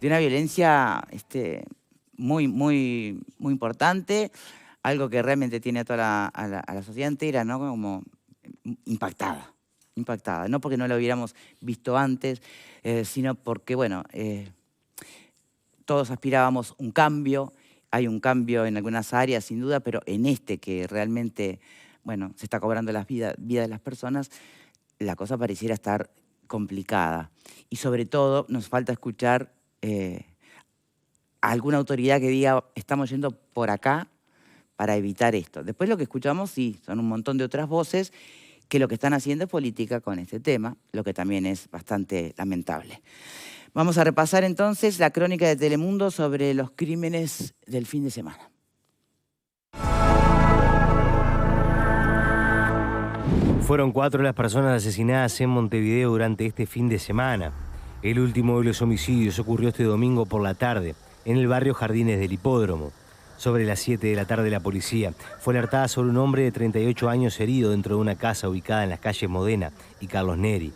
de una violencia muy importante, algo que realmente tiene a toda a la sociedad entera, ¿no? Como impactada, no porque no lo hubiéramos visto antes, sino porque, bueno, todos aspirábamos un cambio, hay un cambio en algunas áreas sin duda, pero en que realmente, bueno, se está cobrando la vida de las personas, la cosa pareciera estar complicada. Y sobre todo nos falta escuchar a alguna autoridad que diga, estamos yendo por acá para evitar esto. Después lo que escuchamos, sí, son un montón de otras voces que lo que están haciendo es política con este tema, lo que también es bastante lamentable. Vamos a repasar entonces la crónica de Telemundo sobre los crímenes del fin de semana. Fueron 4 las personas asesinadas en Montevideo durante este fin de semana. El último de los homicidios ocurrió este domingo por la tarde, en el barrio Jardines del Hipódromo. Sobre las 7 de la tarde la policía fue alertada sobre un hombre de 38 años herido dentro de una casa ubicada en las calles Modena y Carlos Neri.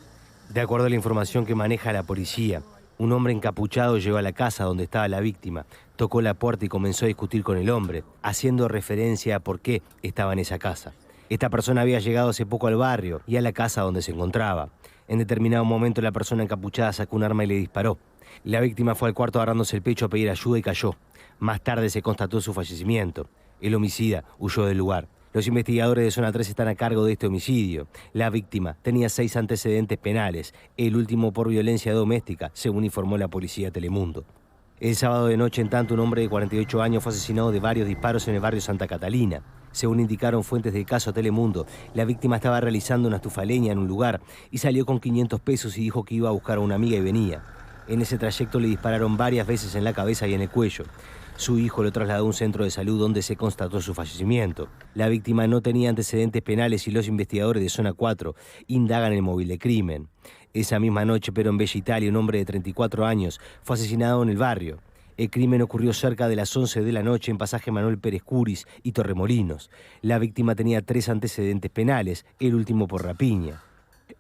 De acuerdo a la información que maneja la policía, un hombre encapuchado llegó a la casa donde estaba la víctima, tocó la puerta y comenzó a discutir con el hombre, haciendo referencia a por qué estaba en esa casa. Esta persona había llegado hace poco al barrio y a la casa donde se encontraba. En determinado momento la persona encapuchada sacó un arma y le disparó. La víctima fue al cuarto agarrándose el pecho a pedir ayuda y cayó. Más tarde se constató su fallecimiento. El homicida huyó del lugar. Los investigadores de Zona 3 están a cargo de este homicidio. La víctima tenía 6 antecedentes penales, el último por violencia doméstica, según informó la policía Telemundo. El sábado de noche, en tanto, un hombre de 48 años fue asesinado de varios disparos en el barrio Santa Catalina. Según indicaron fuentes del caso Telemundo, la víctima estaba realizando una estufa leña en un lugar y salió con 500 pesos y dijo que iba a buscar a una amiga y venía. En ese trayecto le dispararon varias veces en la cabeza y en el cuello. Su hijo lo trasladó a un centro de salud donde se constató su fallecimiento. La víctima no tenía antecedentes penales y los investigadores de Zona 4 indagan el móvil de crimen. Esa misma noche, pero en Bella Italia, un hombre de 34 años fue asesinado en el barrio. El crimen ocurrió cerca de las 11 de la noche en Pasaje Manuel Pérez Curis y Torremolinos. La víctima tenía 3 antecedentes penales, el último por rapiña.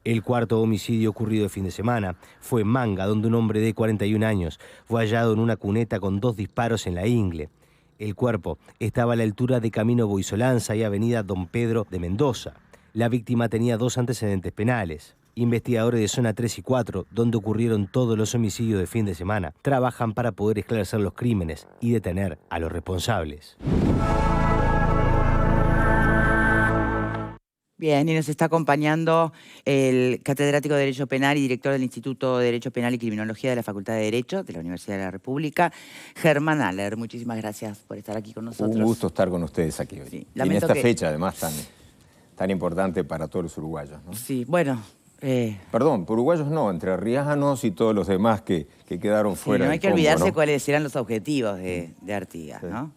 El cuarto homicidio ocurrido el fin de semana fue en Manga, donde un hombre de 41 años fue hallado en una cuneta con 2 disparos en la ingle. El cuerpo estaba a la altura de Camino Boisolanza y Avenida Don Pedro de Mendoza. La víctima tenía 2 antecedentes penales. Investigadores de Zona 3 y 4, donde ocurrieron todos los homicidios de fin de semana, trabajan para poder esclarecer los crímenes y detener a los responsables. Bien, y nos está acompañando el catedrático de Derecho Penal y director del Instituto de Derecho Penal y Criminología de la Facultad de Derecho de la Universidad de la República, Germán Aller. Muchísimas gracias por estar aquí con nosotros. Un gusto estar con ustedes aquí hoy. Sí, y en esta fecha, además, tan importante para todos los uruguayos, ¿no? Sí, bueno. Perdón, uruguayos no, entrerrianos y todos los demás que quedaron fuera. No hay del que combo, olvidarse ¿no? cuáles eran los objetivos de Artigas, sí, ¿no?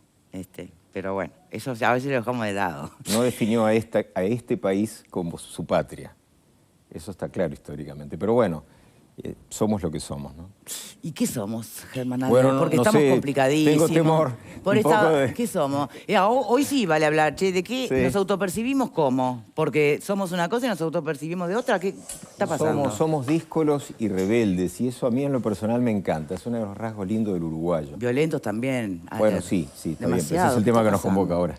Pero bueno, eso a veces lo dejamos de lado. No definió a este país como su patria. Eso está claro históricamente. Pero bueno, somos lo que somos, ¿no? ¿Y qué somos, Germán Aller? Bueno, porque no estamos sé, complicadísimos. tengo temor. ¿Qué somos? Hoy sí vale hablar, che, ¿de qué nos autopercibimos cómo? Porque somos una cosa y nos autopercibimos de otra. ¿Qué está pasando? Somos díscolos y rebeldes, y eso a mí en lo personal me encanta. Es uno de los rasgos lindos del uruguayo. Violentos también. Bueno, sí, está bien, pero ese es el tema que nos convoca ahora.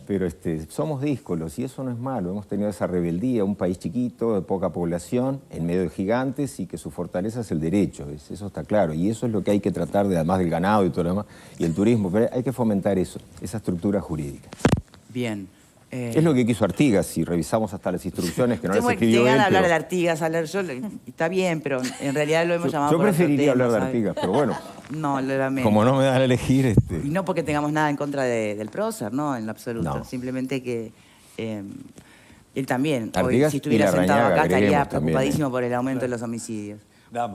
Pero somos díscolos y eso no es malo. Hemos tenido esa rebeldía, un país chiquito, de poca población, en medio de gigantes y que su fortaleza es el derecho. Eso está claro. Y eso es lo que hay que tratar, además del ganado y todo lo demás, y el turismo. Pero hay que fomentar eso, esa estructura jurídica. Bien. Es lo que quiso Artigas, si revisamos hasta las instrucciones que no las escribió él. Te hablar de Artigas, está bien, pero en realidad lo hemos llamado yo por preferiría otro tema, hablar de Artigas, pero bueno. No, lo lamento. Como no me dan a elegir... Y no porque tengamos nada en contra del prócer, no, en lo absoluto. No. Simplemente que él también, Artigas, hoy, si estuviera sentado acá, estaría preocupadísimo también, por el aumento de los homicidios. Don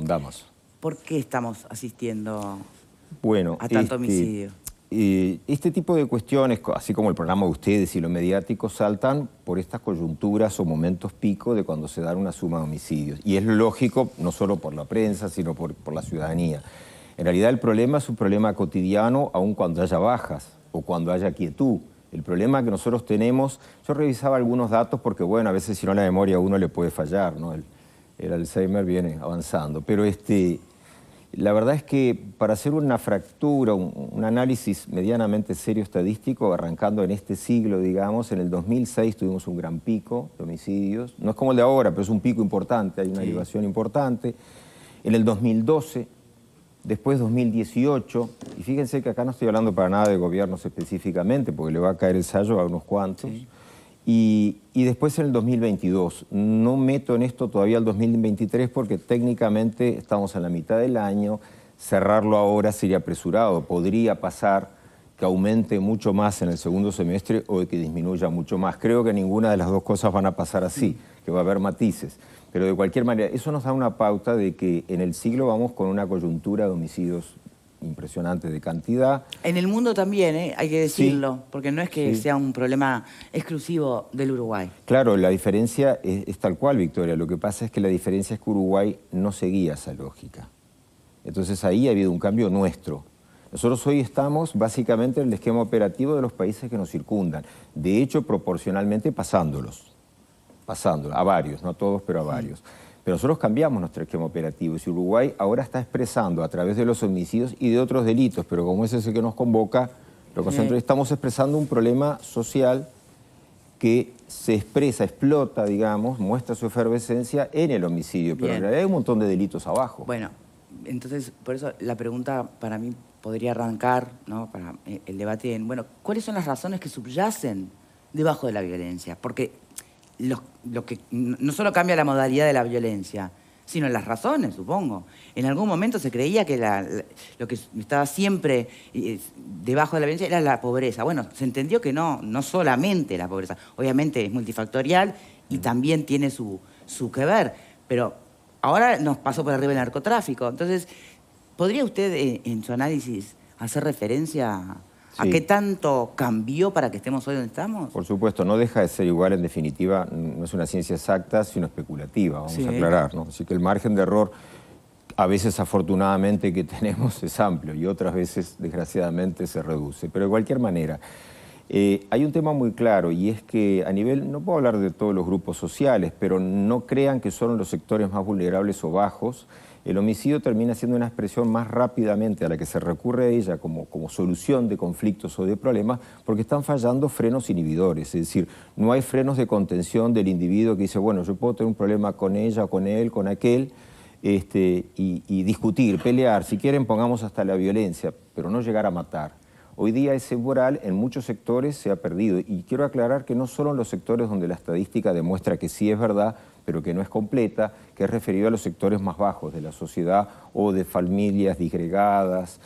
Damaso. ¿Por qué estamos asistiendo a tanto homicidio? Este tipo de cuestiones, así como el programa de ustedes y lo mediático, saltan por estas coyunturas o momentos pico de cuando se dan una suma de homicidios. Y es lógico, no solo por la prensa, sino por la ciudadanía. En realidad el problema es un problema cotidiano, aun cuando haya bajas o cuando haya quietud. El problema que nosotros tenemos, yo revisaba algunos datos porque, bueno, a veces si no la memoria a uno le puede fallar, ¿no? el Alzheimer viene avanzando. Pero la verdad es que para hacer una fractura, un análisis medianamente serio estadístico, arrancando en este siglo, digamos, en el 2006 tuvimos un gran pico de homicidios. No es como el de ahora, pero es un pico importante, hay una elevación importante. En el 2012, después 2018, y fíjense que acá no estoy hablando para nada de gobiernos específicamente, porque le va a caer el sallo a unos cuantos. Sí. Y después en el 2022. No meto en esto todavía el 2023 porque técnicamente estamos en la mitad del año. Cerrarlo ahora sería apresurado. Podría pasar que aumente mucho más en el segundo semestre o que disminuya mucho más. Creo que ninguna de las dos cosas van a pasar así, que va a haber matices. Pero de cualquier manera, eso nos da una pauta de que en el siglo vamos con una coyuntura de homicidios impresionante de cantidad. En el mundo también, hay que decirlo, sí, porque no es que sea un problema exclusivo del Uruguay. Claro, la diferencia es tal cual, Victoria. Lo que pasa es que la diferencia es que Uruguay no seguía esa lógica. Entonces ahí ha habido un cambio nuestro. Nosotros hoy estamos básicamente en el esquema operativo de los países que nos circundan. De hecho, proporcionalmente pasándolos, a varios, no a todos, pero a varios. Pero nosotros cambiamos nuestro esquema operativo y Uruguay ahora está expresando a través de los homicidios y de otros delitos, pero como ese es el que nos convoca, estamos expresando un problema social que se expresa, explota, digamos, muestra su efervescencia en el homicidio, pero en realidad hay un montón de delitos abajo. Bueno, entonces, por eso la pregunta para mí podría arrancar, ¿no?, para el debate en, bueno, ¿cuáles son las razones que subyacen debajo de la violencia? Porque lo que no solo cambia la modalidad de la violencia, sino las razones, supongo. En algún momento se creía que lo que estaba siempre debajo de la violencia era la pobreza. Bueno, se entendió que no solamente la pobreza. Obviamente es multifactorial y también tiene su que ver, pero ahora nos pasó por arriba el narcotráfico. Entonces, ¿podría usted en su análisis hacer referencia a qué tanto cambió para que estemos hoy donde estamos? Por supuesto, no deja de ser igual, en definitiva, no es una ciencia exacta, sino especulativa, vamos a aclarar, ¿no? Así que el margen de error, a veces afortunadamente que tenemos, es amplio y otras veces, desgraciadamente, se reduce. Pero de cualquier manera, hay un tema muy claro y es que a nivel, no puedo hablar de todos los grupos sociales, pero no crean que son los sectores más vulnerables o bajos. El homicidio termina siendo una expresión más rápidamente a la que se recurre a ella como solución de conflictos o de problemas, porque están fallando frenos inhibidores. Es decir, no hay frenos de contención del individuo que dice, bueno, yo puedo tener un problema con ella, con él, con aquel, y discutir, pelear, si quieren pongamos hasta la violencia, pero no llegar a matar. Hoy día ese moral en muchos sectores se ha perdido y quiero aclarar que no solo en los sectores donde la estadística demuestra que sí es verdad, pero que no es completa, que es referido a los sectores más bajos de la sociedad o de familias disgregadas,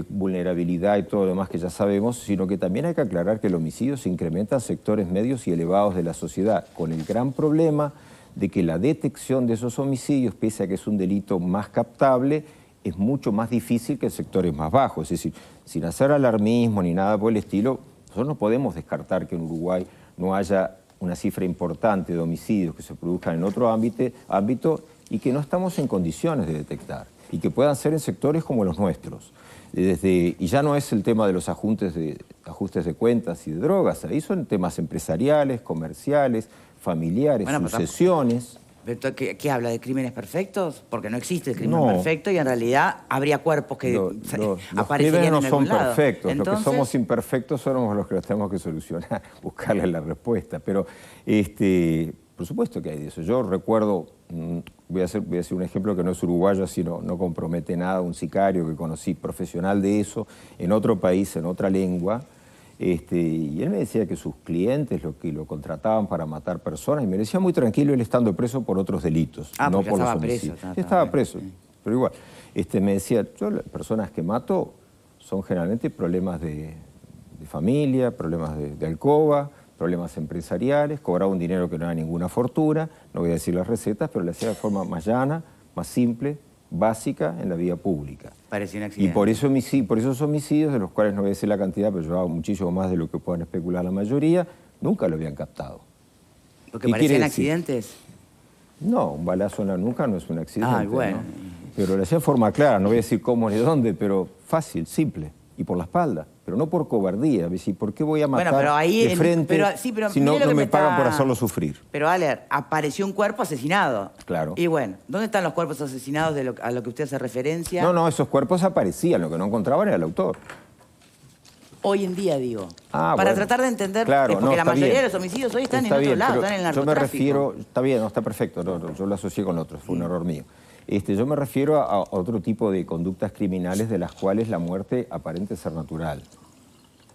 vulnerabilidad y todo lo demás que ya sabemos, sino que también hay que aclarar que el homicidio se incrementa en sectores medios y elevados de la sociedad, con el gran problema de que la detección de esos homicidios, pese a que es un delito más captable, es mucho más difícil que en sectores más bajos. Es decir, sin hacer alarmismo ni nada por el estilo, nosotros no podemos descartar que en Uruguay no haya una cifra importante de homicidios que se produzcan en otro ámbito y que no estamos en condiciones de detectar y que puedan ser en sectores como los nuestros. Y ya no es el tema de los ajustes de cuentas y de drogas, ahí son temas empresariales, comerciales, familiares, sucesiones. ¿Qué habla? ¿De crímenes perfectos? Porque no existe el crimen perfecto y en realidad habría cuerpos que aparecerían en algún lado. Los crímenes no son perfectos. Entonces, los que somos imperfectos somos los que los tenemos que solucionar, buscarle la respuesta. Pero por supuesto que hay de eso. Yo recuerdo, voy a decir un ejemplo que no es uruguayo, así no compromete nada, un sicario que conocí profesional de eso, en otro país, en otra lengua. Y él me decía que sus clientes lo contrataban para matar personas y me decía muy tranquilo él estando preso por otros delitos, no por los homicidios. Estaba preso, pero igual. Me decía, yo las personas que mato son generalmente problemas de familia, problemas de alcoba, problemas empresariales, cobraba un dinero que no era ninguna fortuna, no voy a decir las recetas, pero lo hacía de forma más llana, más simple, básica en la vía pública. Parecía un accidente. Y por esos homicidios, de los cuales no voy a decir la cantidad, pero llevaba muchísimo más de lo que puedan especular la mayoría, nunca lo habían captado. ¿Porque parecían accidentes? No, un balazo en la nuca no es un accidente. Bueno. ¿no? Pero lo hacía de forma clara, no voy a decir cómo ni dónde, pero fácil, simple. y por la espalda, pero no por cobardía. Decir, ¿por qué voy a matar pero ahí de frente si no, mire lo no que me pagan por está- hacerlo sufrir? Pero, Ale, apareció un cuerpo asesinado. Claro. Y bueno, ¿dónde están los cuerpos asesinados a lo que usted hace referencia? No, esos cuerpos aparecían, lo que no encontraban era el autor. Hoy en día, digo. Ah, para bueno. tratar de entender, Claro, porque no, la está mayoría bien. de los homicidios hoy están Está en otro bien, lado, pero están en el yo me narcotráfico. refiero, está bien, no está perfecto, yo lo asocié con otro, fue un error mío. Yo me refiero a otro tipo de conductas criminales de las cuales la muerte aparente ser natural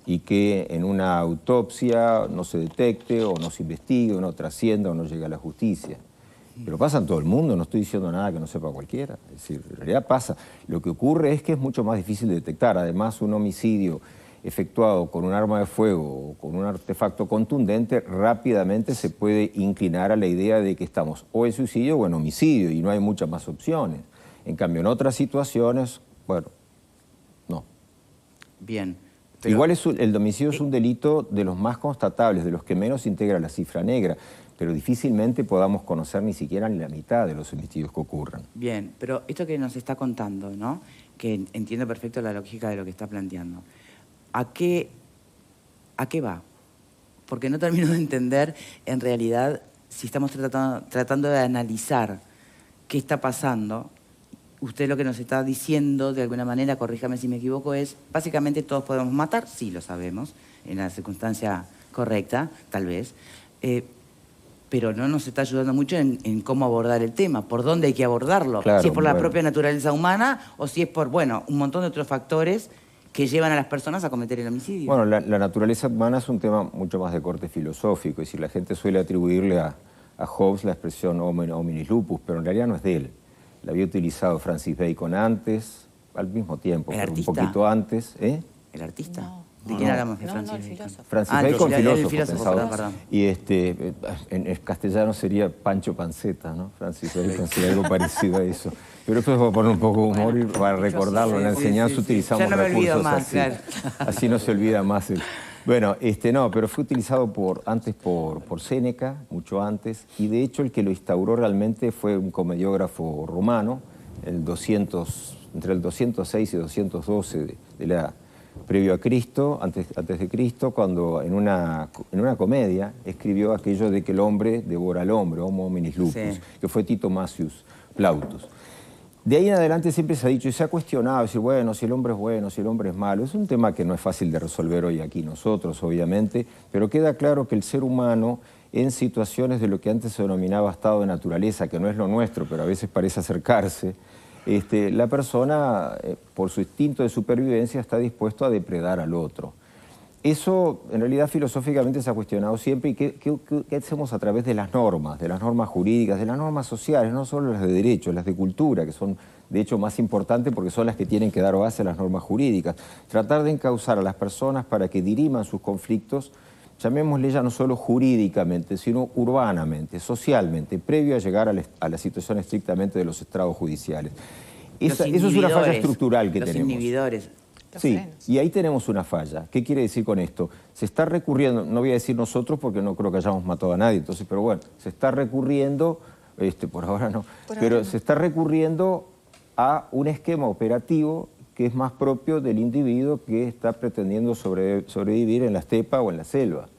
y que en una autopsia no se detecte o no se investigue o no trascienda o no llegue a la justicia. Pero pasa en todo el mundo, no estoy diciendo nada que no sepa cualquiera. Es decir, en realidad pasa. Lo que ocurre es que es mucho más difícil de detectar. Además, un homicidio efectuado con un arma de fuego o con un artefacto contundente, rápidamente se puede inclinar a la idea de que estamos o en suicidio o en homicidio y no hay muchas más opciones. En cambio, en otras situaciones, bueno, no. Bien. Igual el homicidio es un delito de los más constatables, de los que menos integra la cifra negra, pero difícilmente podamos conocer ni siquiera ni la mitad de los homicidios que ocurran. Bien, pero esto que nos está contando, ¿no? Que entiendo perfecto la lógica de lo que está planteando. ¿A qué va? Porque no termino de entender, en realidad, si estamos tratando de analizar qué está pasando. Usted lo que nos está diciendo, de alguna manera, corríjame si me equivoco, es básicamente todos podemos matar, sí lo sabemos, en la circunstancia correcta, tal vez, pero no nos está ayudando mucho en cómo abordar el tema, por dónde hay que abordarlo, Claro, si es por la bueno. propia naturaleza humana o si es por, bueno, un montón de otros factores que llevan a las personas a cometer el homicidio. Bueno, la naturaleza humana es un tema mucho más de corte filosófico, y si la gente suele atribuirle a Hobbes la expresión hominis lupus, pero en realidad no es de él. La había utilizado Francis Bacon antes, al mismo tiempo, ¿El pero un artista? poquito antes. ¿El artista? No. ¿De quién hablamos? De No, Francis el Bacon. filósofo. Francis Ah, Bacon, el filósofo, filósofo, pensado. perdón. Y en castellano sería Pancho Panceta, ¿no? Francis Bacon sería algo parecido a eso. Pero esto es para poner un poco de humor y para recordarlo. En la sí, enseñanza sí. utilizamos Ya no me olvido recursos más, así. claro. Así no se olvida más. Bueno, no, pero fue utilizado antes por Séneca, mucho antes, y de hecho el que lo instauró realmente fue un comediógrafo romano, entre el 206 y 212 previo a Cristo, antes de Cristo, cuando en una comedia escribió aquello de que el hombre devora al hombre, homo hominis lupus, Sí. que fue Tito Masius Plautus. De ahí en adelante siempre se ha dicho y se ha cuestionado, decir, bueno, si el hombre es bueno, si el hombre es malo. Es un tema que no es fácil de resolver hoy aquí nosotros, obviamente, pero queda claro que el ser humano, en situaciones de lo que antes se denominaba estado de naturaleza, que no es lo nuestro, pero a veces parece acercarse, la persona, por su instinto de supervivencia, está dispuesto a depredar al otro. Eso, en realidad, filosóficamente se ha cuestionado siempre. ¿Y qué hacemos a través de las normas jurídicas, de las normas sociales, no solo las de derecho, las de cultura, que son, de hecho, más importantes porque son las que tienen que dar base a las normas jurídicas? Tratar de encauzar a las personas para que diriman sus conflictos, llamémosle ya no solo jurídicamente, sino urbanamente, socialmente, previo a llegar a la situación estrictamente de los estrados judiciales. Eso es una falla estructural que tenemos. Los inhibidores. Sí, y ahí tenemos una falla. ¿Qué quiere decir con esto? Se está recurriendo, no voy a decir nosotros porque no creo que hayamos matado a nadie, entonces, pero bueno, se está recurriendo, por ahora no, pero se está recurriendo a un esquema operativo que es más propio del individuo que está pretendiendo sobrevivir en la estepa o en la selva.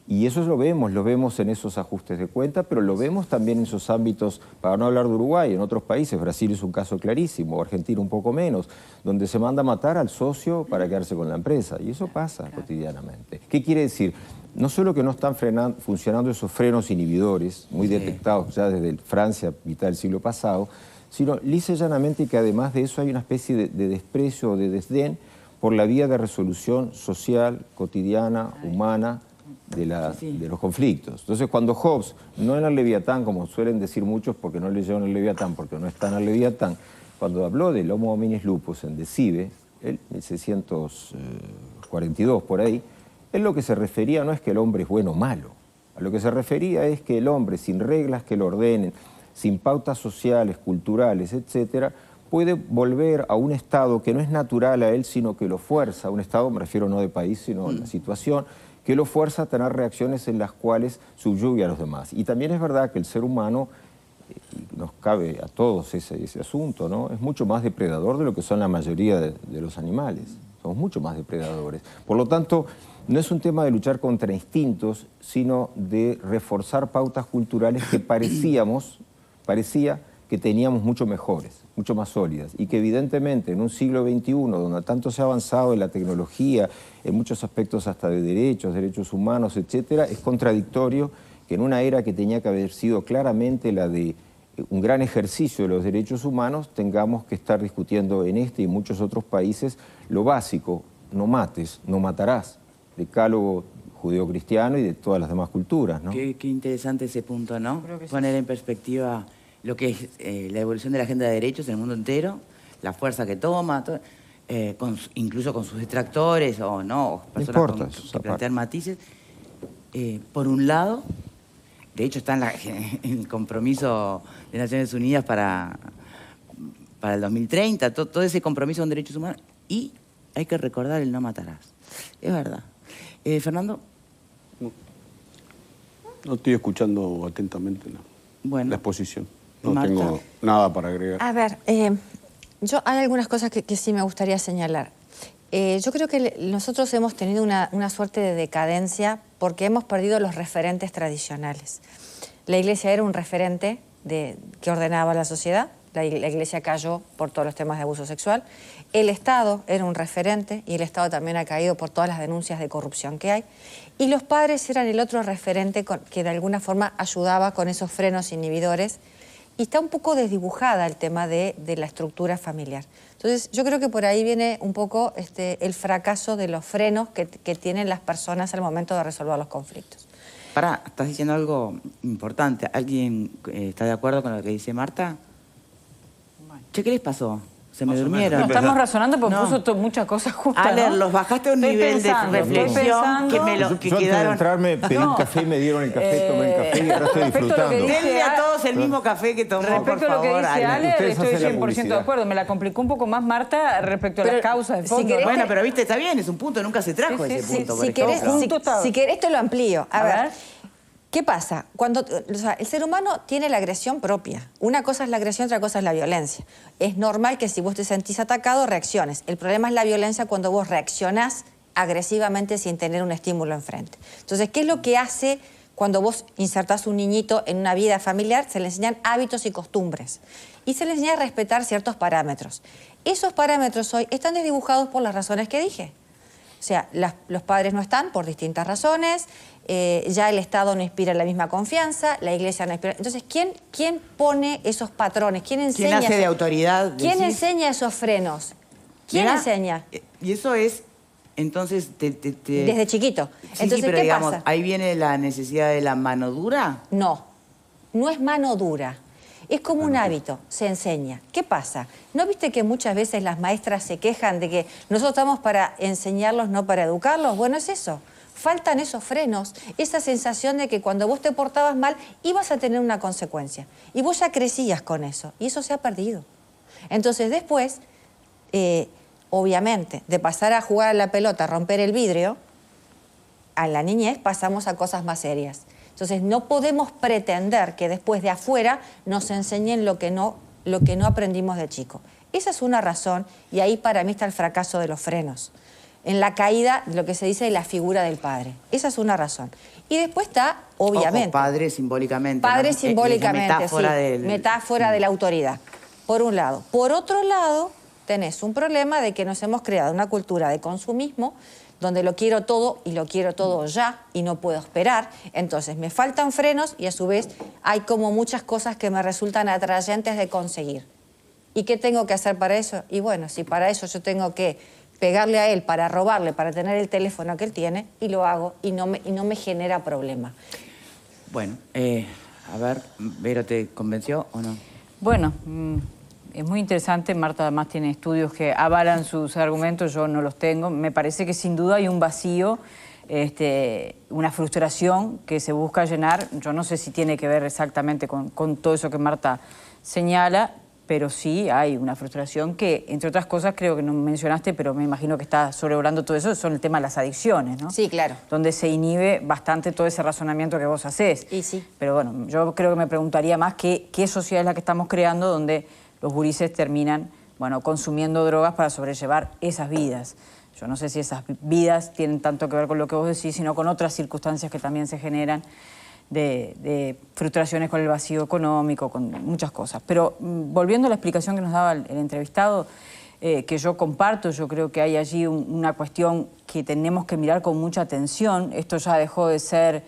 Y eso lo vemos en esos ajustes de cuenta, pero lo vemos también en esos ámbitos, para no hablar de Uruguay, en otros países. Brasil es un caso clarísimo, Argentina un poco menos, donde se manda a matar al socio para quedarse con la empresa. Y eso pasa cotidianamente. ¿Qué quiere decir? No solo que no están funcionando esos frenos inhibidores, muy detectados ya desde Francia, mitad del siglo pasado, sino lisa y llanamente que además de eso hay una especie de desprecio o de desdén por la vía de resolución social, cotidiana, humana, de los conflictos. Entonces, cuando Hobbes, no en el Leviatán, como suelen decir muchos, porque no leyeron el Leviatán, porque no está en el Leviatán, cuando habló del Homo hominis lupus en Decibe, en 1642 por ahí, él lo que se refería no es que el hombre es bueno o malo, a lo que se refería es que el hombre, sin reglas que lo ordenen, sin pautas sociales, culturales, etcétera, puede volver a un estado que no es natural a él, sino que lo fuerza, a un estado, me refiero no de país, sino a la situación, que lo fuerza a tener reacciones en las cuales subyugue a los demás. Y también es verdad que el ser humano, y nos cabe a todos ese asunto, ¿no? Es mucho más depredador de lo que son la mayoría de los animales. somos mucho más depredadores. Por lo tanto, no es un tema de luchar contra instintos, sino de reforzar pautas culturales que parecía que teníamos mucho mejores, mucho más sólidas, y que evidentemente en un siglo XXI, donde tanto se ha avanzado en la tecnología, en muchos aspectos hasta de derechos humanos, etcétera, es contradictorio que en una era que tenía que haber sido claramente la de un gran ejercicio de los derechos humanos, tengamos que estar discutiendo en este y muchos otros países lo básico: no mates, no matarás, decálogo judeocristiano y de todas las demás culturas, ¿no? Qué interesante ese punto, ¿no? Poner en perspectiva lo que es la evolución de la agenda de derechos en el mundo entero, la fuerza que toma, incluso con sus detractores o no, personas que plantean matices. Por un lado, de hecho está en el compromiso de Naciones Unidas para el 2030, todo ese compromiso con derechos humanos, y hay que recordar el no matarás. Es verdad. Fernando. No estoy escuchando atentamente la exposición. No Marta. tengo nada para agregar. A ver, hay algunas cosas que sí me gustaría señalar. Yo creo que nosotros hemos tenido una suerte de decadencia porque hemos perdido los referentes tradicionales. La Iglesia era un referente que ordenaba la sociedad. La Iglesia cayó por todos los temas de abuso sexual. El Estado era un referente y el Estado también ha caído por todas las denuncias de corrupción que hay. Y los padres eran el otro referente que de alguna forma ayudaba con esos frenos inhibidores. Y está un poco desdibujada el tema de la estructura familiar. Entonces, yo creo que por ahí viene un poco el fracaso de los frenos que tienen las personas al momento de resolver los conflictos. Pará, estás diciendo algo importante. ¿Alguien está de acuerdo con lo que dice Marta? Che, ¿qué les pasó? ¿Se me durmieron? No, estamos razonando porque No. puso muchas cosas juntas, Ale, ¿no? los bajaste a un Estoy nivel pensando, de reflexión que Yo antes de quedaron... entrar me pedí un café, me dieron el café, tomé el café y ahora estoy respecto a lo que disfrutando. dice- Denle a todos el mismo café que tomó, por Respecto a lo que favor, dice Ale, Ustedes estoy hacen la 100% de publicidad. acuerdo. Me la complicó un poco más Marta respecto a las causas de si fondo. querés- ¿no? Bueno, pero viste, está bien, es un punto, nunca se trajo Sí, sí, ese sí, punto, por Si querés, ejemplo. si querés te lo amplío. A ver, ver. ¿qué pasa? El ser humano tiene la agresión propia. Una cosa es la agresión, otra cosa es la violencia. Es normal que si vos te sentís atacado, reacciones. El problema es la violencia cuando vos reaccionás agresivamente sin tener un estímulo enfrente. Entonces, ¿qué es lo que hace cuando vos insertás un niñito en una vida familiar? Se le enseñan hábitos y costumbres. Y se le enseña a respetar ciertos parámetros. Esos parámetros hoy están desdibujados por las razones que dije. O sea, los padres no están por distintas razones, ya el Estado no inspira la misma confianza, la Iglesia no inspira... Entonces, ¿quién pone esos patrones? ¿Quién enseña? ¿Quién hace de autoridad? ¿Quién decís? enseña esos frenos? ¿Quién Mirá, enseña? Y eso es, entonces, Desde chiquito. Sí, Entonces, sí, pero ¿qué digamos, pasa? ahí viene la necesidad de la mano dura. No es mano dura. Es como un hábito, se enseña. ¿Qué pasa? ¿No viste que muchas veces las maestras se quejan de que nosotros estamos para enseñarlos, no para educarlos? Bueno, es eso. Faltan esos frenos, esa sensación de que cuando vos te portabas mal ibas a tener una consecuencia. Y vos ya crecías con eso, y eso se ha perdido. Entonces después, obviamente, de pasar a jugar a la pelota, a romper el vidrio, a la niñez pasamos a cosas más serias. Entonces no podemos pretender que después de afuera nos enseñen lo que no aprendimos de chico. Esa es una razón y ahí para mí está el fracaso de los frenos. En la caída, lo que se dice de la figura del padre. Esa es una razón. Y después está, obviamente... Ojo, padre simbólicamente. Padre ¿no? simbólicamente, Metáfora sí. del... Metáfora de la autoridad, por un lado. Por otro lado, tenés un problema de que nos hemos creado una cultura de consumismo donde lo quiero todo y lo quiero todo ya y no puedo esperar. Entonces me faltan frenos y a su vez hay como muchas cosas que me resultan atrayentes de conseguir. ¿Y qué tengo que hacer para eso? Y bueno, si para eso yo tengo que pegarle a él, para robarle, para tener el teléfono que él tiene, y lo hago y no me genera problema. Bueno, a ver, ¿Vero te convenció o no? Bueno, es muy interesante. Marta además tiene estudios que avalan sus argumentos, yo no los tengo. Me parece que sin duda hay un vacío, una frustración que se busca llenar. Yo no sé si tiene que ver exactamente con todo eso que Marta señala, pero sí hay una frustración que, entre otras cosas, creo que no mencionaste, pero me imagino que está sobrevolando todo eso, son el tema de las adicciones, ¿no? Sí, claro. Donde se inhibe bastante todo ese razonamiento que vos hacés. Y sí. Pero bueno, yo creo que me preguntaría más qué sociedad es la que estamos creando donde los gurises terminan, bueno, consumiendo drogas para sobrellevar esas vidas. Yo no sé si esas vidas tienen tanto que ver con lo que vos decís, sino con otras circunstancias que también se generan de frustraciones con el vacío económico, con muchas cosas. Pero volviendo a la explicación que nos daba el entrevistado, que yo comparto, yo creo que hay allí una cuestión que tenemos que mirar con mucha atención. Esto ya dejó de ser,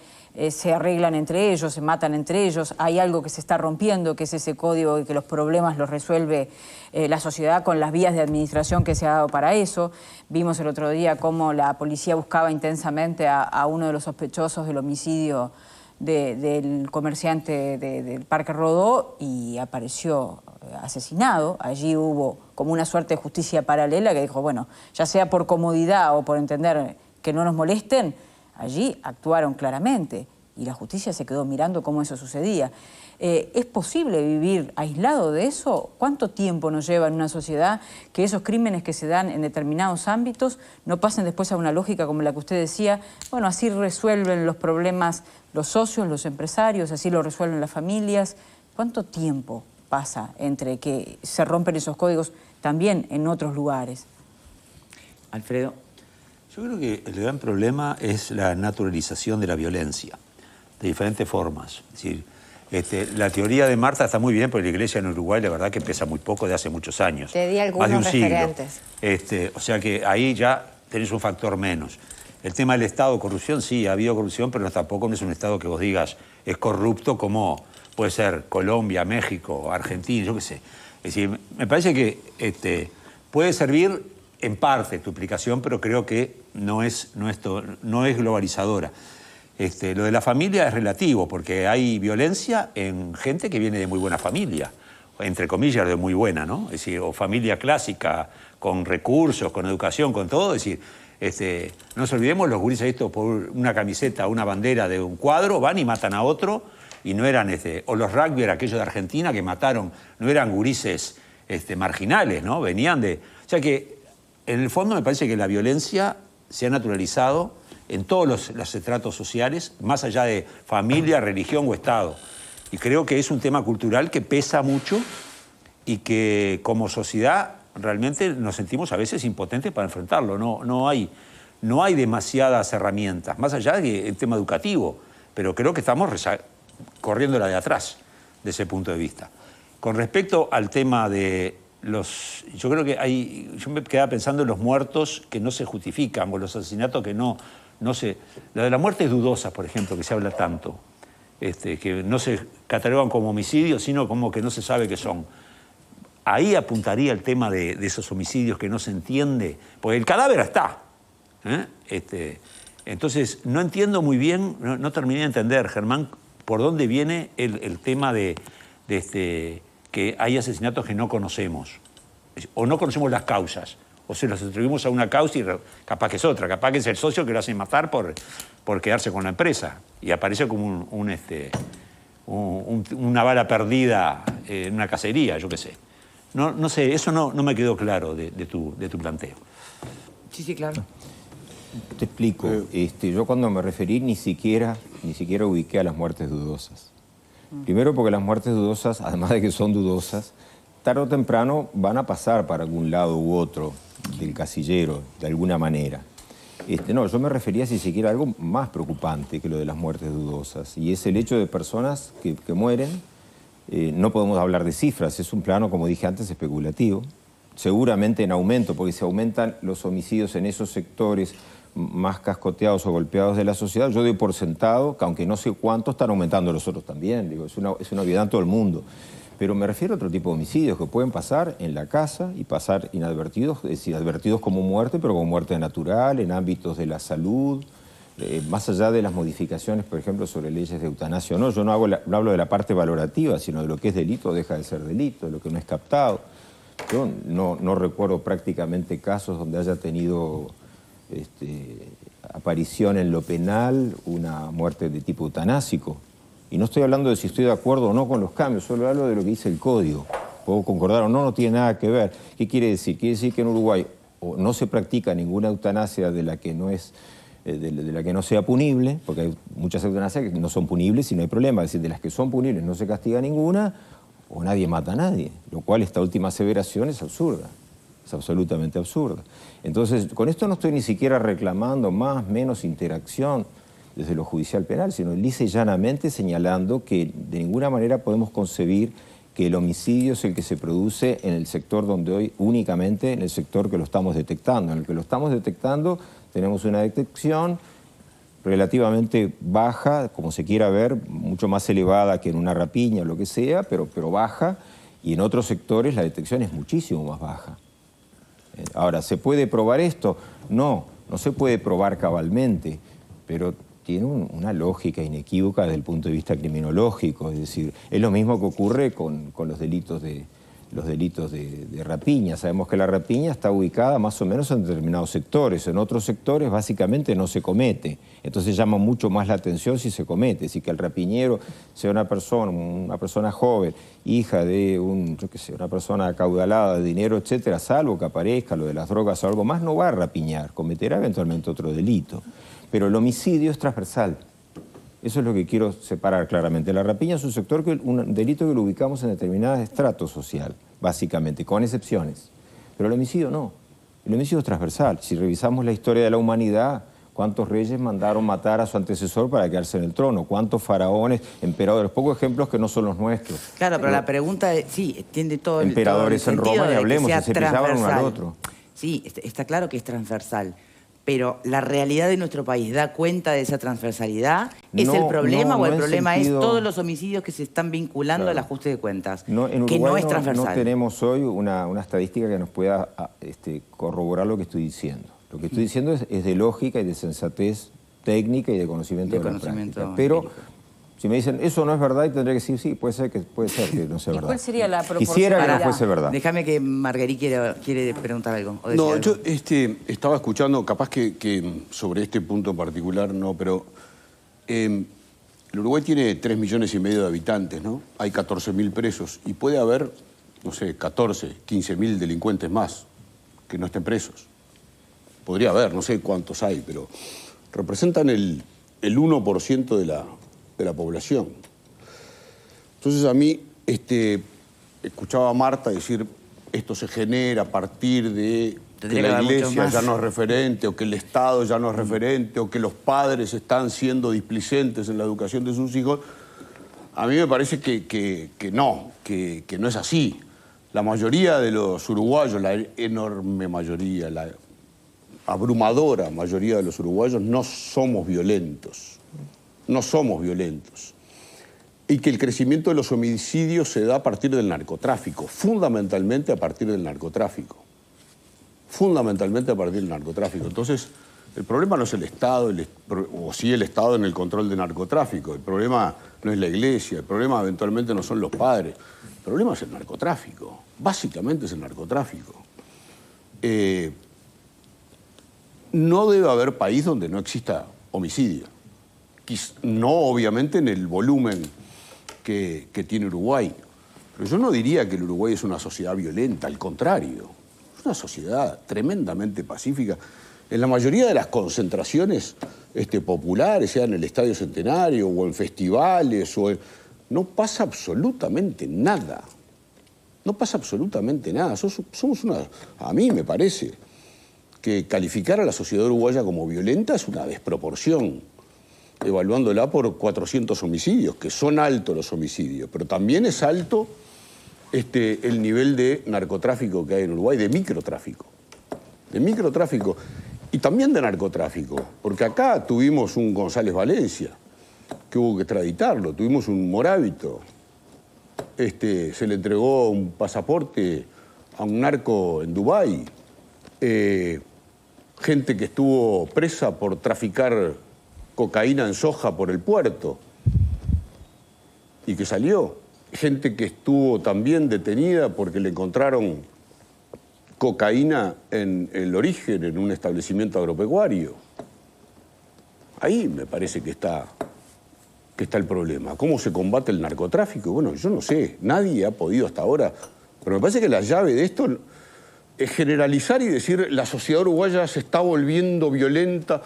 se arreglan entre ellos, se matan entre ellos, hay algo que se está rompiendo, que es ese código y que los problemas los resuelve la sociedad con las vías de administración que se ha dado para eso. Vimos el otro día cómo la policía buscaba intensamente a uno de los sospechosos del homicidio del comerciante del Parque Rodó y apareció asesinado. Allí hubo como una suerte de justicia paralela que dijo, bueno, ya sea por comodidad o por entender que no nos molesten, allí actuaron claramente y la justicia se quedó mirando cómo eso sucedía. ¿Es posible vivir aislado de eso? ¿Cuánto tiempo nos lleva en una sociedad que esos crímenes que se dan en determinados ámbitos no pasen después a una lógica como la que usted decía? Bueno, así resuelven los problemas los socios, los empresarios, así lo resuelven las familias. ¿Cuánto tiempo pasa entre que se rompen esos códigos también en otros lugares? Alfredo. Yo creo que el gran problema es la naturalización de la violencia, de diferentes formas. Es decir, la teoría de Marta está muy bien, porque la Iglesia en Uruguay la verdad que pesa muy poco de hace muchos años. Te di algunos más de un referentes. Siglo. O sea que ahí ya tenés un factor menos. El tema del Estado, corrupción, sí, ha habido corrupción, pero tampoco no es un Estado que vos digas es corrupto como puede ser Colombia, México, Argentina, yo qué sé. Es decir, me parece que puede servir en parte tu explicación, pero creo que no es globalizadora. Lo de la familia es relativo, porque hay violencia en gente que viene de muy buena familia, entre comillas, de muy buena, ¿no? Es decir, o familia clásica, con recursos, con educación, con todo. Es decir, no nos olvidemos, los gurises estos por una camiseta, una bandera de un cuadro, van y matan a otro, y no eran, o los rugby, aquellos de Argentina que mataron, no eran gurises marginales, ¿no? Venían de... O sea que, en el fondo, me parece que la violencia se ha naturalizado en todos los estratos sociales, más allá de familia, religión o Estado. Y creo que es un tema cultural que pesa mucho y que como sociedad realmente nos sentimos a veces impotentes para enfrentarlo. No hay demasiadas herramientas, más allá del tema educativo, pero creo que estamos corriendo la de atrás, de ese punto de vista. Con respecto al tema de yo creo que yo me quedaba pensando en los muertos que no se justifican, o los asesinatos que no se... La de la muerte es dudosa, por ejemplo, que se habla tanto, que no se catalogan como homicidios, sino como que no se sabe qué son. Ahí apuntaría el tema de esos homicidios que no se entiende, porque el cadáver está. Entonces, no entiendo muy bien, no terminé de entender, Germán, por dónde viene el tema de que hay asesinatos que no conocemos, o no conocemos las causas, o se los atribuimos a una causa y capaz que es otra, capaz que es el socio que lo hace matar por quedarse con la empresa, y aparece como una bala perdida en una cacería, yo qué sé. No sé, eso no me quedó claro de tu planteo. Sí, claro. Te explico. Yo cuando me referí ni siquiera ubiqué a las muertes dudosas. Primero porque las muertes dudosas, además de que son dudosas, tarde o temprano van a pasar para algún lado u otro del casillero, de alguna manera. No, yo me refería si siquiera a algo más preocupante que lo de las muertes dudosas, y es el hecho de personas que mueren. No podemos hablar de cifras, es un plano, como dije antes, especulativo. Seguramente en aumento, porque se aumentan los homicidios en esos sectores más cascoteados o golpeados de la sociedad. Yo doy por sentado que, aunque no sé cuántos, están aumentando los otros también. Digo, es una obviedad en todo el mundo. Pero me refiero a otro tipo de homicidios que pueden pasar en la casa y pasar inadvertidos, es decir, advertidos como muerte, pero como muerte natural, en ámbitos de la salud, más allá de las modificaciones, por ejemplo, sobre leyes de eutanasia. No, yo no hablo de la parte valorativa, sino de lo que es delito o deja de ser delito, de lo que no es captado. Yo no recuerdo prácticamente casos donde haya tenido aparición en lo penal una muerte de tipo eutanásico. Y no estoy hablando de si estoy de acuerdo o no con los cambios, solo hablo de lo que dice el código. Puedo concordar o no, no tiene nada que ver. ¿Qué quiere decir? Quiere decir que en Uruguay o no se practica ninguna eutanasia de la que no sea punible, porque hay muchas eutanasias que no son punibles y no hay problema. Es decir, de las que son punibles no se castiga ninguna, o nadie mata a nadie, lo cual esta última aseveración es absurda. Es absolutamente absurda. Entonces, con esto no estoy ni siquiera reclamando más, menos interacción desde lo judicial penal, sino lisa y llanamente señalando que de ninguna manera podemos concebir que el homicidio es el que se produce en el sector donde hoy, únicamente en el sector que lo estamos detectando. En el que lo estamos detectando tenemos una detección relativamente baja, como se quiera ver, mucho más elevada que en una rapiña o lo que sea, pero baja, y en otros sectores la detección es muchísimo más baja. Ahora, ¿se puede probar esto? No se puede probar cabalmente, pero tiene una lógica inequívoca desde el punto de vista criminológico. Es decir, es lo mismo que ocurre con los delitos de rapiña. Sabemos que la rapiña está ubicada más o menos en determinados sectores. En otros sectores básicamente no se comete. Entonces llama mucho más la atención si se comete. Si que el rapiñero sea una persona joven, hija de una persona acaudalada de dinero, etcétera, salvo que aparezca lo de las drogas o algo más, no va a rapiñar, cometerá eventualmente otro delito. Pero el homicidio es transversal. Eso es lo que quiero separar claramente. La rapiña es un delito que lo ubicamos en determinado estrato social, básicamente, con excepciones. Pero el homicidio no. El homicidio es transversal. Si revisamos la historia de la humanidad, ¿cuántos reyes mandaron matar a su antecesor para quedarse en el trono? ¿Cuántos faraones, emperadores? Pocos ejemplos que no son los nuestros. Claro, pero la pregunta es, sí, tiene todo el emperadores en Roma, y hablemos, que se pisaban uno al otro. Sí, está claro que es transversal. Pero la realidad de nuestro país da cuenta de esa transversalidad. ¿Es el problema o el problema es todos los homicidios que se están vinculando al ajuste de cuentas? En Uruguay que no es transversal. No tenemos hoy una estadística que nos pueda corroborar lo que estoy diciendo. Lo que estoy diciendo es de lógica y de sensatez técnica y de conocimiento de la práctica. Pero si me dicen, eso no es verdad, y tendré que decir, sí, puede ser que no sea verdad. ¿Cuál sería la proporción? Quisiera que no fuese verdad. Déjame que Marguerite quiere preguntar algo. No, yo estaba escuchando, capaz que sobre este punto en particular no, pero el Uruguay tiene 3,5 millones de habitantes, ¿no? Hay 14.000 presos y puede haber, no sé, 14, 15.000 delincuentes más que no estén presos. Podría haber, no sé cuántos hay, pero representan el 1% de la población. Entonces a mí, escuchaba a Marta decir, esto se genera a partir de que la Iglesia ya no es referente, o que el Estado ya no es referente, o que los padres están siendo displicentes en la educación de sus hijos. A mí me parece que no es así. La mayoría de los uruguayos, la enorme mayoría, la abrumadora mayoría de los uruguayos no somos violentos. No somos violentos. Y que el crecimiento de los homicidios se da a partir del narcotráfico, fundamentalmente a partir del narcotráfico. Fundamentalmente a partir del narcotráfico. Entonces, el problema no es el Estado, o sí el Estado en el control del narcotráfico. El problema no es la Iglesia, el problema eventualmente no son los padres. El problema es el narcotráfico. Básicamente es el narcotráfico. No debe haber país donde no exista homicidio. No, obviamente, en el volumen que tiene Uruguay. Pero yo no diría que el Uruguay es una sociedad violenta, al contrario. Es una sociedad tremendamente pacífica. En la mayoría de las concentraciones populares, sea en el Estadio Centenario o en festivales, no pasa absolutamente nada. No pasa absolutamente nada. A mí me parece que calificar a la sociedad uruguaya como violenta es una desproporción, evaluándola por 400 homicidios, que son altos los homicidios, pero también es alto el nivel de narcotráfico que hay en Uruguay, de microtráfico. Y también de narcotráfico, porque acá tuvimos un González Valencia, que hubo que extraditarlo, tuvimos un Morábito, se le entregó un pasaporte a un narco en Dubái, gente que estuvo presa por traficar cocaína en soja por el puerto y que salió. Gente que estuvo también detenida porque le encontraron cocaína en el origen, en un establecimiento agropecuario. Ahí me parece que está el problema. ¿Cómo se combate el narcotráfico? Bueno, yo no sé, nadie ha podido hasta ahora, pero me parece que la llave de esto es generalizar y decir la sociedad uruguaya se está volviendo violenta.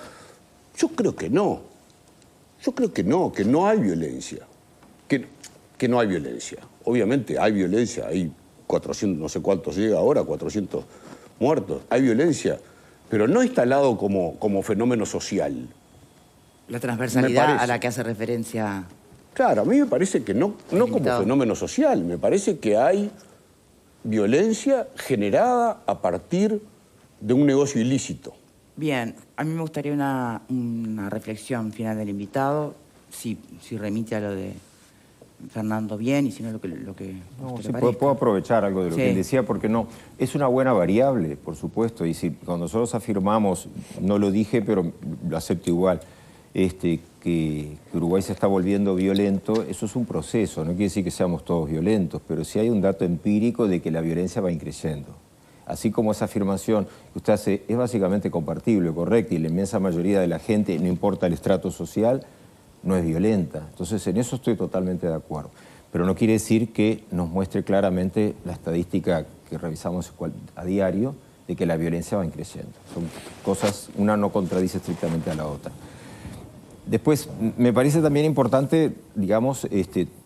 Yo creo que no. Yo creo que no hay violencia. Que no hay violencia. Obviamente hay violencia, hay 400, no sé cuántos llega ahora, 400 muertos, hay violencia, pero no instalado como fenómeno social. La transversalidad a la que hace referencia. Claro, a mí me parece que no como fenómeno social, me parece que hay violencia generada a partir de un negocio ilícito. Bien, a mí me gustaría una reflexión final del invitado, si remite a lo de Fernando bien y si no lo que no, sí, puedo aprovechar algo de lo que él decía, porque no, es una buena variable, por supuesto, y si cuando nosotros afirmamos, no lo dije, pero lo acepto igual, que Uruguay se está volviendo violento, eso es un proceso, no quiere decir que seamos todos violentos, pero sí hay un dato empírico de que la violencia va increciendo. Así como esa afirmación que usted hace es básicamente compartible, correcta, y la inmensa mayoría de la gente, no importa el estrato social, no es violenta. Entonces, en eso estoy totalmente de acuerdo. Pero no quiere decir que nos muestre claramente la estadística que revisamos a diario de que la violencia va creciendo. Son cosas, una no contradice estrictamente a la otra. Después, me parece también importante, digamos,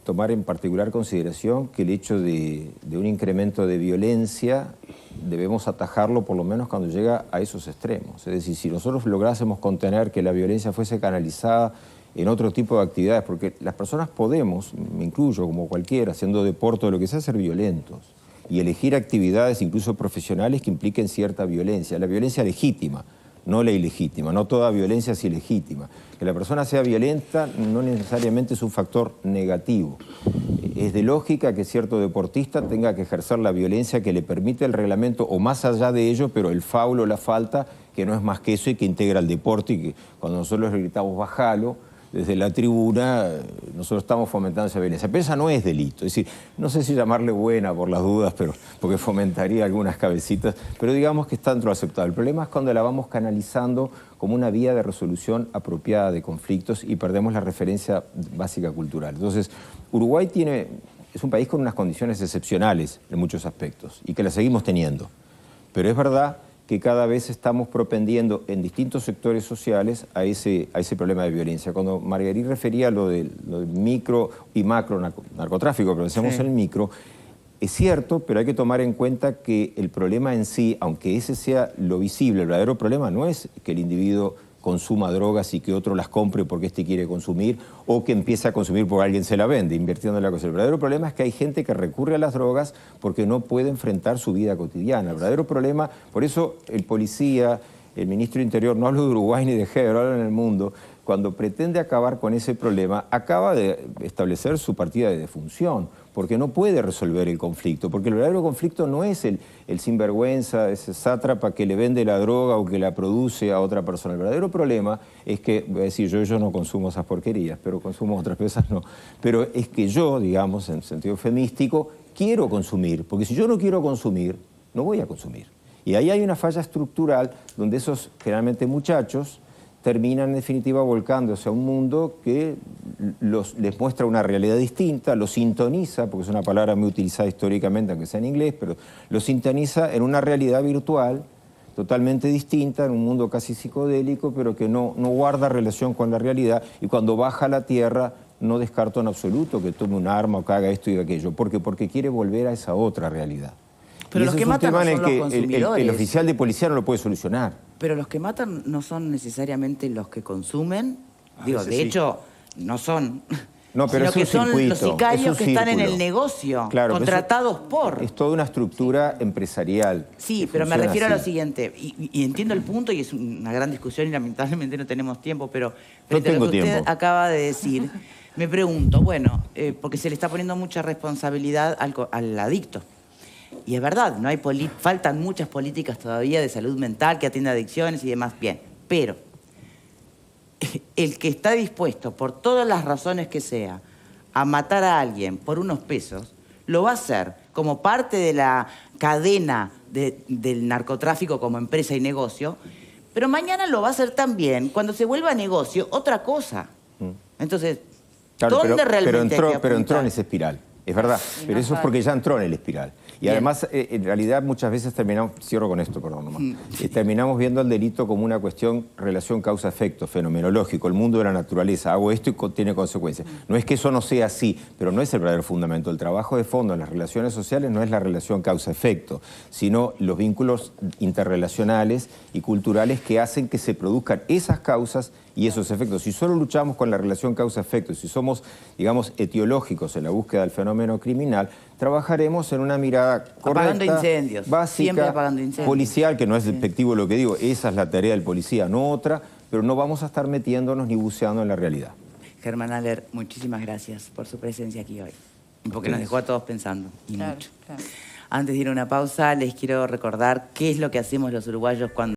tomar en particular consideración que el hecho de un incremento de violencia debemos atajarlo por lo menos cuando llega a esos extremos. Es decir, si nosotros lográsemos contener que la violencia fuese canalizada en otro tipo de actividades, porque las personas podemos, me incluyo como cualquiera, haciendo deporte o lo que sea, ser violentos y elegir actividades incluso profesionales que impliquen cierta violencia, la violencia legítima, no la ilegítima, no toda violencia es ilegítima. Que la persona sea violenta no necesariamente es un factor negativo. Es de lógica que cierto deportista tenga que ejercer la violencia que le permite el reglamento o más allá de ello, pero el faulo o la falta, que no es más que eso y que integra el deporte, y que cuando nosotros le gritamos bajalo, desde la tribuna nosotros estamos fomentando esa violencia. Pero esa no es delito. Es decir, no sé si llamarle buena por las dudas, pero porque fomentaría algunas cabecitas, pero digamos que está dentro de lo aceptable. El problema es cuando la vamos canalizando como una vía de resolución apropiada de conflictos y perdemos la referencia básica cultural. Entonces, Uruguay es un país con unas condiciones excepcionales en muchos aspectos y que las seguimos teniendo. Pero es verdad que cada vez estamos propendiendo en distintos sectores sociales a ese problema de violencia. Cuando Marguerite refería a lo del micro y macro narcotráfico, pero pensemos en el micro, es cierto, pero hay que tomar en cuenta que el problema en sí, aunque ese sea lo visible, el verdadero problema no es que el individuo consuma drogas y que otro las compre porque quiere consumir o que empiece a consumir porque alguien se la vende, invirtiendo en la cosa. El verdadero problema es que hay gente que recurre a las drogas porque no puede enfrentar su vida cotidiana. El verdadero problema, por eso el policía, el ministro de Interior, no hablo de Uruguay ni de Género, hablo en el mundo, cuando pretende acabar con ese problema, acaba de establecer su partida de defunción, porque no puede resolver el conflicto, porque el verdadero conflicto no es el sinvergüenza, ese sátrapa que le vende la droga o que la produce a otra persona. El verdadero problema es que, voy a decir, yo no consumo esas porquerías, pero consumo otras cosas no. Pero es que yo, digamos, en sentido femístico, quiero consumir, porque si yo no quiero consumir, no voy a consumir. Y ahí hay una falla estructural donde esos, generalmente muchachos, terminan en definitiva volcándose a un mundo que les muestra una realidad distinta, los sintoniza, porque es una palabra muy utilizada históricamente, aunque sea en inglés, pero los sintoniza en una realidad virtual totalmente distinta, en un mundo casi psicodélico, pero que no guarda relación con la realidad, y cuando baja a la tierra no descarto en absoluto que tome un arma o que haga esto y aquello, porque quiere volver a esa otra realidad. Pero los que matan no son los consumidores. El oficial de policía no lo puede solucionar. Pero los que matan no son necesariamente los que consumen. Digo, de hecho, no son. No, pero sino es que un son circuito, los sicarios que están en círculo. el negocio, Claro, contratados por. Es toda una estructura empresarial. Sí, pero me refiero a lo siguiente, y entiendo el punto, y es una gran discusión, y lamentablemente no tenemos tiempo, pero frente a lo que usted acaba de decir, me pregunto, bueno, porque se le está poniendo mucha responsabilidad al adicto. Y es verdad, faltan muchas políticas todavía de salud mental que atienda adicciones y demás, bien. Pero el que está dispuesto, por todas las razones que sea, a matar a alguien por unos pesos, lo va a hacer como parte de la cadena del narcotráfico como empresa y negocio, pero mañana lo va a hacer también cuando se vuelva negocio otra cosa. Entonces, claro, ¿dónde realmente pero entró en esa espiral. Es verdad, pero eso es porque ya entró en el espiral. Y además, en realidad, muchas veces terminamos, cierro con esto, perdón nomás, terminamos viendo el delito como una cuestión, relación causa-efecto, fenomenológico, el mundo de la naturaleza, hago esto y tiene consecuencias. No es que eso no sea así, pero no es el verdadero fundamento. El trabajo de fondo en las relaciones sociales no es la relación causa-efecto, sino los vínculos interrelacionales y culturales que hacen que se produzcan esas causas y esos efectos. Si solo luchamos con la relación causa-efecto, si somos, digamos, etiológicos en la búsqueda del fenómeno criminal, trabajaremos en una mirada correcta, apagando incendios, siempre básica, apagando incendios. policial, que no es despectivo lo que digo, esa es la tarea del policía, no otra, pero no vamos a estar metiéndonos ni buceando en la realidad. Germán Aller, muchísimas gracias por su presencia aquí hoy, porque nos dejó a todos pensando, y mucho. Claro. Antes de ir a una pausa, les quiero recordar qué es lo que hacemos los uruguayos cuando